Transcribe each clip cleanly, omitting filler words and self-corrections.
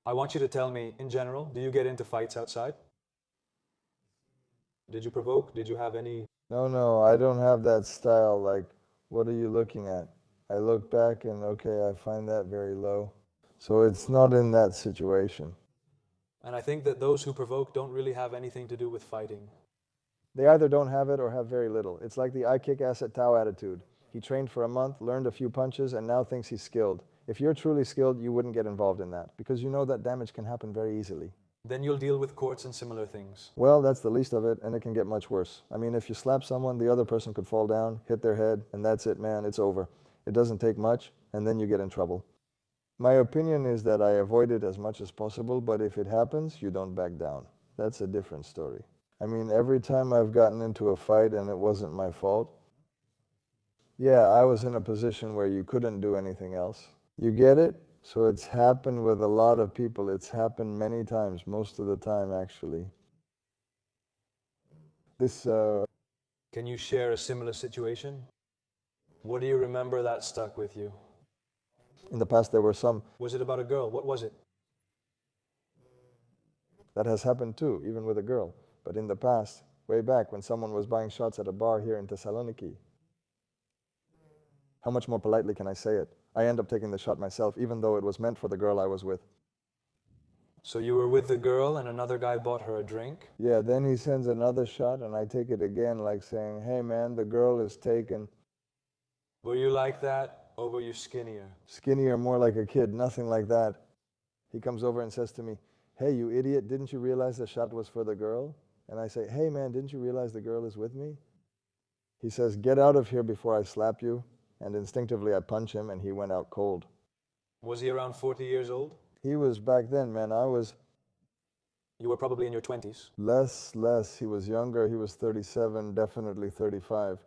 I want you to tell me, in general, do you get into fights outside? Did you provoke? Did you have any? No, no, I don't have that style. Like, what are you looking at? I look back and okay, I find that very low. So it's not in that situation. And I think that those who provoke don't really have anything to do with fighting. They either don't have it or have very little. It's like the I kick ass at Tao attitude. He trained for a month, learned a few punches, and now thinks he's skilled. If you're truly skilled, you wouldn't get involved in that because you know that damage can happen very easily. Then you'll deal with courts and similar things. Well, that's the least of it, and it can get much worse. I mean, if you slap someone, the other person could fall down, hit their head, and that's it, man. It's over. It doesn't take much, and then you get in trouble. My opinion is that I avoid it as much as possible, but if it happens, you don't back down. That's a different story. I mean, every time I've gotten into a fight and it wasn't my fault, yeah, I was in a position where you couldn't do anything else. You get it? So it's happened with a lot of people. It's happened many times, most of the time, actually. This, Can you share a similar situation? What do you remember that stuck with you? in the past, there were some. Was it about a girl? What was it? That has happened too, even with a girl. But in the past, way back, when someone was buying shots at a bar here in Thessaloniki, how much more politely can I say it? I end up taking the shot myself, even though it was meant for the girl I was with. So you were with the girl and another guy bought her a drink? Yeah, then he sends another shot and I take it again, like saying, hey man, the girl is taken. Were you like that, or were you skinnier? Skinnier, more like a kid, nothing like that. He comes over and says to me, hey, you idiot, didn't you realize the shot was for the girl? And I say, hey man, didn't you realize the girl is with me? He says, get out of here before I slap you. And instinctively I punch him and he went out cold. Was he around 40 years old? He was back then, man, I was You were probably in your 20s. less. He was younger, he was 37, definitely 35.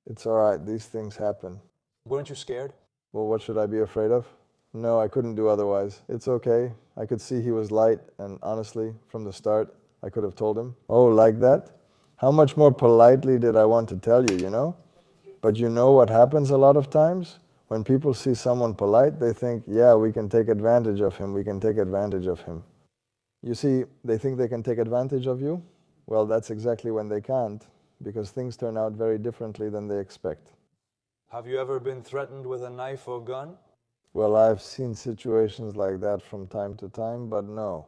It's all right, these things happen. Weren't you scared? Well, what should I be afraid of? No, I couldn't do otherwise. It's okay. I could see he was light, and honestly, from the start, I could have told him. Oh, like that? How much more politely did I want to tell you, you know? But you know what happens a lot of times? When people see someone polite, they think, yeah, we can take advantage of him, we can take advantage of him. You see, they think they can take advantage of you? Well, that's exactly when they can't, because things turn out very differently than they expect. Have you ever been threatened with a knife or gun? Well, I've seen situations like that from time to time, but no.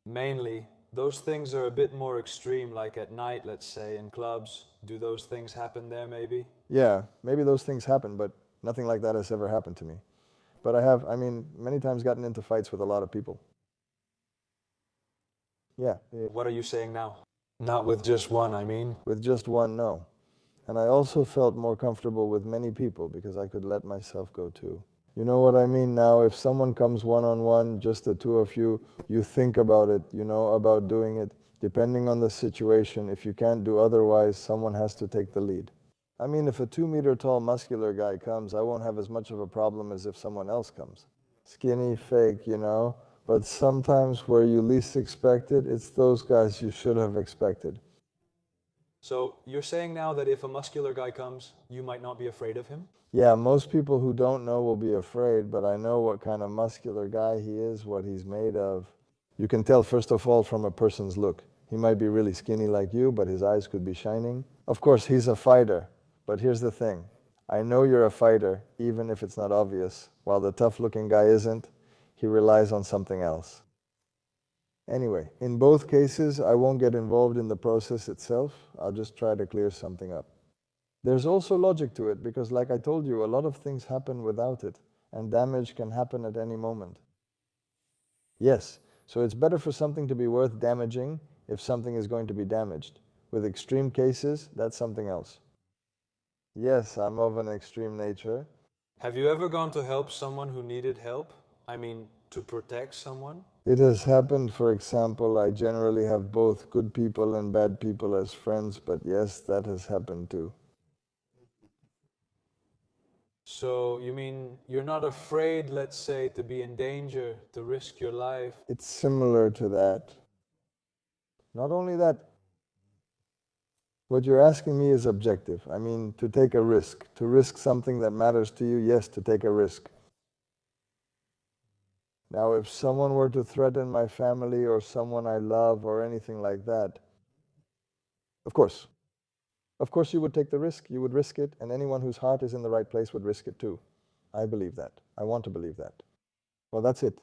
Mainly, those things are a bit more extreme, like at night, let's say, in clubs. Do those things happen there, maybe? Yeah, maybe those things happen, but nothing like that has ever happened to me. But I have, I mean, many times gotten into fights with a lot of people. Yeah, What are you saying now? Not with just one, I mean. with just one no. And I also felt more comfortable with many people because I could let myself go too. You know what I mean now? If someone comes one-on-one, just the two of you, you think about it, you know, about doing it. Depending on the situation, if you can't do otherwise, someone has to take the lead. I mean, if a 2-meter tall muscular guy comes, I won't have as much of a problem as if someone else comes. Skinny, fake, you know? But sometimes where you least expect it, it's those guys you should have expected. So you're saying now that if a muscular guy comes, you might not be afraid of him? Yeah, most people who don't know will be afraid, but I know what kind of muscular guy he is, what he's made of. You can tell, first of all, from a person's look. He might be really skinny like you, but his eyes could be shining. Of course, he's a fighter, but here's the thing. I know you're a fighter, even if it's not obvious. While the tough-looking guy isn't, he relies on something else. Anyway, in both cases, I won't get involved in the process itself. I'll just try to clear something up. There's also logic to it because, like I told you, a lot of things happen without it, and damage can happen at any moment. Yes, so it's better for something to be worth damaging if something is going to be damaged. With extreme cases, that's something else. Yes, I'm of an extreme nature. Have you ever gone to help someone who needed help? I mean, to protect someone? It has happened, for example, I generally have both good people and bad people as friends, but yes, that has happened too. So you mean you're not afraid, let's say, to be in danger, to risk your life? It's similar to that. Not only that, what you're asking me is objective. I mean, to take a risk. To risk something that matters to you, yes, to take a risk. Now, if someone were to threaten my family or someone I love or anything like that, of course. Of course you would take the risk, you would risk it, and anyone whose heart is in the right place would risk it too. I believe that. I want to believe that. Well, that's it.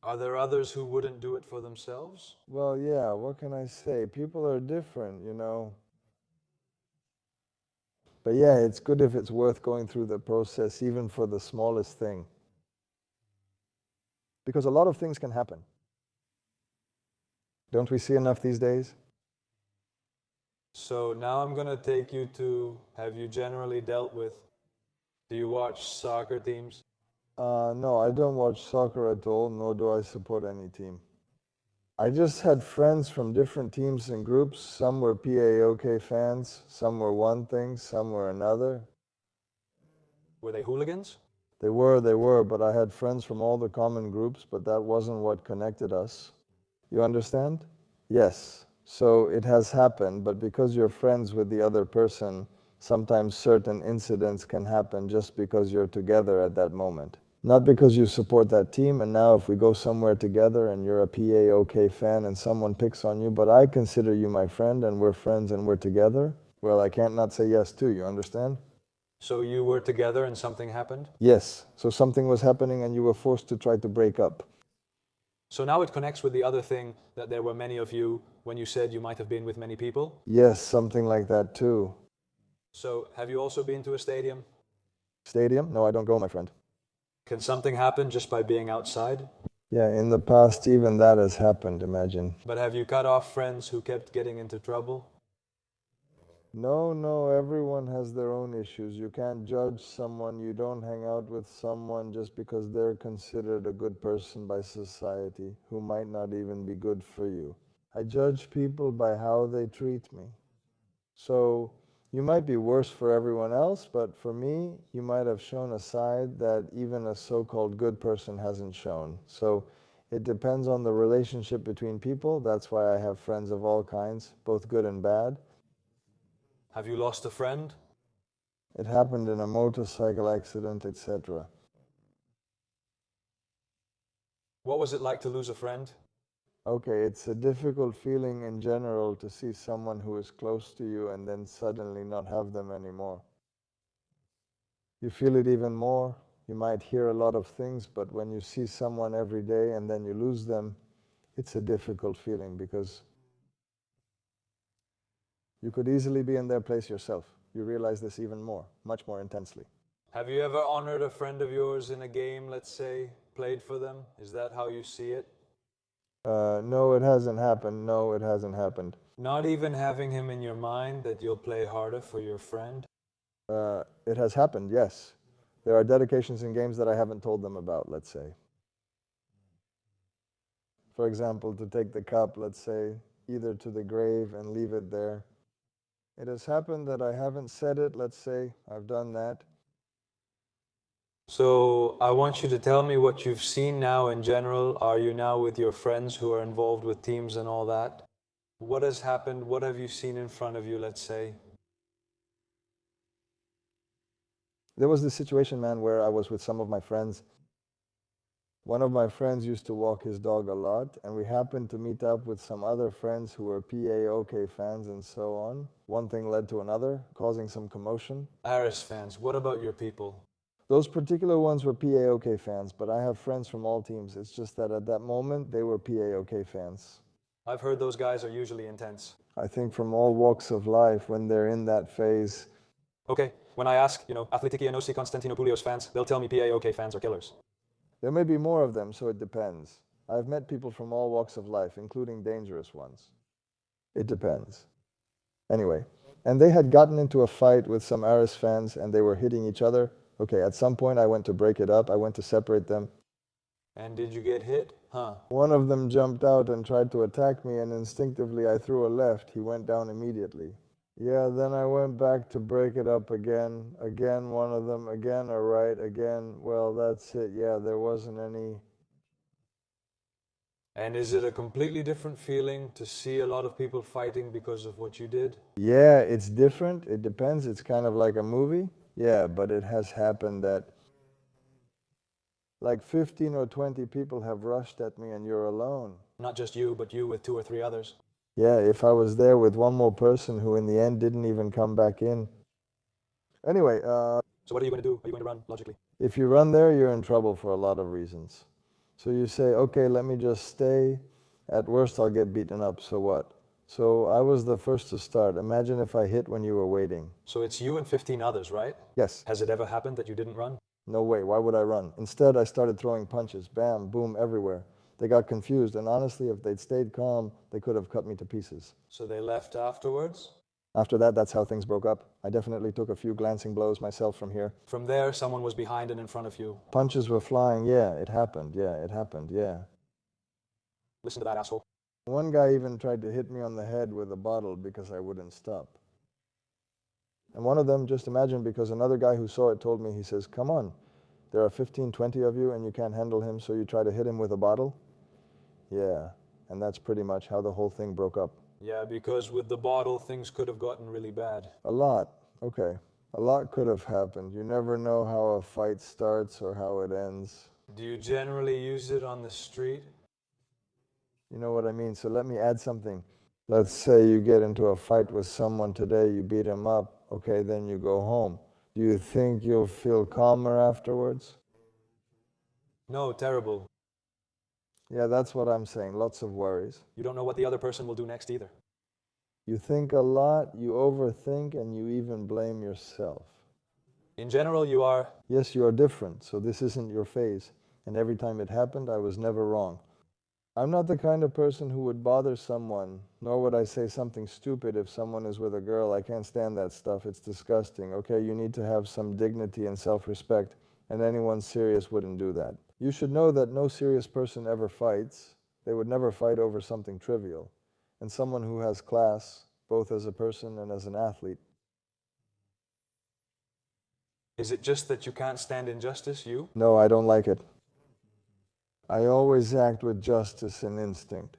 Are there others who wouldn't do it for themselves? Well, yeah, what can I say? People are different, you know. But yeah, it's good if it's worth going through the process, even for the smallest thing. Because a lot of things can happen. Don't we see enough these days? So now I'm going to take you to, have you generally dealt with, do you watch soccer teams? No, I don't watch soccer at all, nor do I support any team. I just had friends from different teams and groups. Some were PAOK fans, some were one thing, some were another. Were they hooligans? They were, but I had friends from all the common groups, but that wasn't what connected us. You understand? Yes. So it has happened, but because you're friends with the other person, sometimes certain incidents can happen just because you're together at that moment. Not because you support that team, and now if we go somewhere together and you're a PAOK fan and someone picks on you, but I consider you my friend and we're friends and we're together, well, I can't not say yes too, you understand? So you were together and something happened? Yes. So something was happening and you were forced to try to break up. So now it connects with the other thing that there were many of you when you said you might have been with many people? Yes, something like that too. So have you also been to a stadium? Stadium? No, I don't go, my friend. Can something happen just by being outside? Yeah, in the past, even that has happened, imagine. But have you cut off friends who kept getting into trouble? No, everyone has their own issues. You can't judge someone. You don't hang out with someone just because they're considered a good person by society who might not even be good for you. I judge people by how they treat me. So you might be worse for everyone else, but for me, you might have shown a side that even a so-called good person hasn't shown. So it depends on the relationship between people. That's why I have friends of all kinds, both good and bad. Have you lost a friend? It happened in a motorcycle accident, etc. What was it like to lose a friend? Okay, it's a difficult feeling in general to see someone who is close to you and then suddenly not have them anymore. You feel it even more. You might hear a lot of things, but when you see someone every day and then you lose them, it's a difficult feeling because you could easily be in their place yourself. You realize this even more, much more intensely. Have you ever honored a friend of yours in a game, let's say, played for them? Is that how you see it? No, it hasn't happened. No, it hasn't happened. Not even having him in your mind that you'll play harder for your friend? It has happened, yes. There are dedications in games that I haven't told them about, let's say. For example, to take the cup, let's say, either to the grave and leave it there. It has happened that I haven't said it, let's say, I've done that. So I want you to tell me what you've seen now in general. Are you now with your friends who are involved with teams and all that? What has happened? What have you seen in front of you, let's say? There was this situation, man, where I was with some of my friends. One of my friends used to walk his dog a lot, and we happened to meet up with some other friends who were PAOK fans and so on. One thing led to another, causing some commotion. Aris fans, what about your people? Those particular ones were PAOK fans, but I have friends from all teams. It's just that at that moment, they were PAOK fans. I've heard those guys are usually intense. I think from all walks of life, when they're in that phase. Okay, when I ask, Athletiki Enosi Konstantinopoulos fans, they'll tell me PAOK fans are killers. There may be more of them, so it depends. I've met people from all walks of life, including dangerous ones. It depends. Anyway, and they had gotten into a fight with some Aris fans and they were hitting each other. Okay, at some point I went to break it up. I went to separate them. And did you get hit? Huh. One of them jumped out and tried to attack me, and instinctively I threw a left. He went down immediately. Yeah, then I went back to break it up again. Again, one of them. Again, a right. Again, well, that's it. Yeah, there wasn't any. And is it a completely different feeling to see a lot of people fighting because of what you did? Yeah, it's different. It depends. It's kind of like a movie. Yeah, but it has happened that Like 15 or 20 people have rushed at me and you're alone. Not just you, but you with 2 or 3 others. Yeah, if I was there with one more person who in the end didn't even come back in. Anyway, So what are you going to do? Are you going to run, logically? if you run there, you're in trouble for a lot of reasons. So you say, okay, let me just stay. At worst, I'll get beaten up, so what? So I was the first to start. Imagine if I hit when you were waiting. So it's you and 15 others, right? Yes. Has it ever happened that you didn't run? No way, why would I run? Instead, I started throwing punches, bam, boom, everywhere. They got confused, and honestly, if they'd stayed calm, they could have cut me to pieces. So they left afterwards? After that, that's how things broke up. I definitely took a few glancing blows myself from here. From there, someone was behind and in front of you. Punches were flying, yeah, it happened, yeah. Listen to that, asshole. One guy even tried to hit me on the head with a bottle because I wouldn't stop. And one of them, just imagine, because another guy who saw it told me, he says, come on, there are 15, 20 of you and you can't handle him, so you try to hit him with a bottle? Yeah, and that's pretty much how the whole thing broke up. Yeah, because with the bottle, things could have gotten really bad. A lot, okay. A lot could have happened. You never know how a fight starts or how it ends. Do you generally use it on the street? You know what I mean? So let me add something. Let's say you get into a fight with someone today, you beat him up, okay, then you go home. Do you think you'll feel calmer afterwards? No, terrible. Yeah, that's what I'm saying. Lots of worries. You don't know what the other person will do next either. You think a lot, you overthink, and you even blame yourself. In general, you are... Yes, you are different, so this isn't your phase. And every time it happened, I was never wrong. I'm not the kind of person who would bother someone, nor would I say something stupid if someone is with a girl. I can't stand that stuff. It's disgusting. Okay, you need to have some dignity and self-respect, and anyone serious wouldn't do that. You should know that no serious person ever fights. They would never fight over something trivial. And someone who has class, both as a person and as an athlete. Is it just that you can't stand injustice, you? No, I don't like it. I always act with justice and instinct.